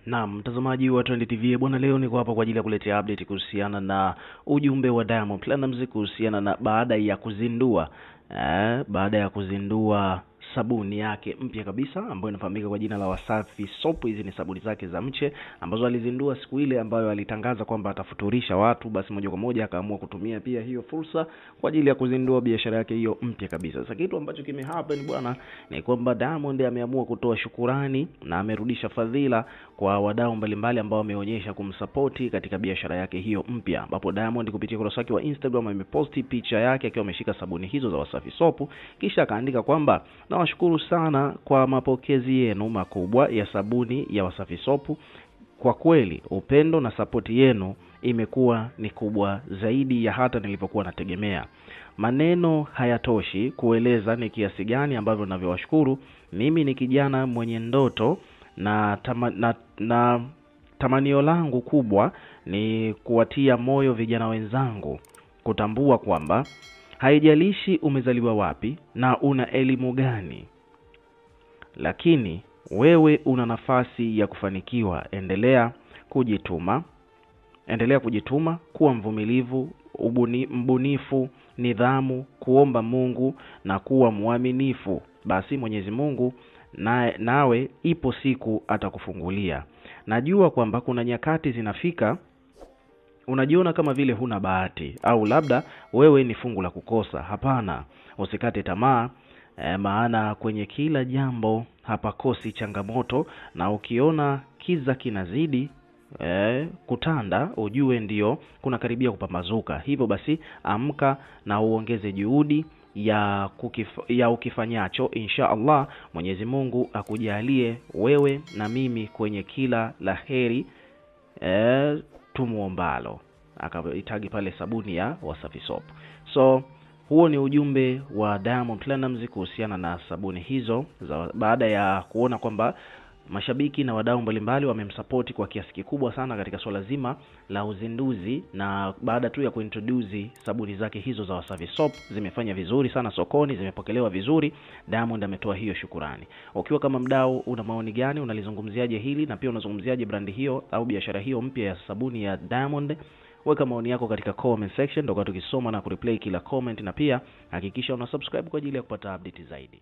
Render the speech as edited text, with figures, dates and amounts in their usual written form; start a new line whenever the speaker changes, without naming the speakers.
Na mtazamaji wa Trend TV bwana, leo niko hapa kwa ajili ya kuletea update kuhusiana na ujumbe wa Diamond Platnumz kuhusiana na baada ya kuzindua sabuni yake mpya kabisa ambayo inafahamika kwa jina la Wasafi Soap. Hizi ni sabuni zake za mche ambazo alizindua siku ile ambayo alitangaza kwamba atafuturisha watu. Basi moja kwa moja akaamua kutumia pia hiyo fursa kwa ajili ya kuzindua biashara yake hiyo mpya kabisa. Sasa kitu ambacho kimehappen bwana ni kwamba Diamond ameamua kutoa shukurani na amerudisha fadhila kwa wadau mbalimbali ambao wameonyesha kumsupport katika biashara yake hiyo mpya, ambapo Diamond kupitia ukurasa wake wa Instagram ameposti picha yake akiwa ameshika sabuni hizo za Wasafi Soap, kisha akaandika kwamba nawashukuru sana kwa mapokezi yenu makubwa ya sabuni ya Wasafi Soap. Kwa kweli upendo na support yenu imekuwa ni kubwa zaidi ya hata nilipokuwa nategemea. Maneno hayatoshi kueleza ni kiasi gani ambavyo ninavyowashukuru. Mimi ni kijana mwenye ndoto na tamanio langu kubwa ni kuwatia moyo vijana wenzangu kutambua kwamba haijalishi umezaliwa wapi na una elimu gani, lakini wewe una nafasi ya kufanikiwa. Endelea kujituma, kuwa mvumilivu, mbunifu, nidhamu, kuomba Mungu na kuwa mwaminifu. Basi Mwenyezi Mungu nawe ipo siku atakufungulia. Najua kwamba kuna nyakati zinafika unajiona kama vile huna bahati au labda wewe ni fungu la kukosa. Hapana, usikate tamaa, maana kwenye kila jambo hapakosi changamoto, na ukiona kiza kinazidi kutanda ujue ndio kuna karibia kupambazuka. Hivyo basi amka na uongeze juhudi ya ukifanyacho. Insha Allah Mwenyezi Mungu akujalie wewe na mimi kwenye kila laheri tumuombalo. Akaitagi pale sabuni ya Wasafi Soap. So huo ni ujumbe wa Diamond Platnumz kuhusiana na sabuni hizo baada ya kuona kwamba mashabiki na wadau mbalimbali wamemsupport kwa kiasi kikubwa sana katika swala zima la uzinduzi, na baada tu ya kuintroduce sabuni zake hizo za Wasafi Soap zimefanya vizuri sana sokoni, zimepokelewa vizuri. Diamond ametoa hiyo shukurani. Ukiwa kama mdau, una maoni gani? Unalizungumziaje hili, na pia unazungumziaje brandi hiyo au biashara hiyo mpya ya sabuni ya Diamond? Weka maoni yako katika comment section, ndio tukisoma na kureplay kila comment, na pia hakikisha una subscribe kwa ajili ya kupata update zaidi.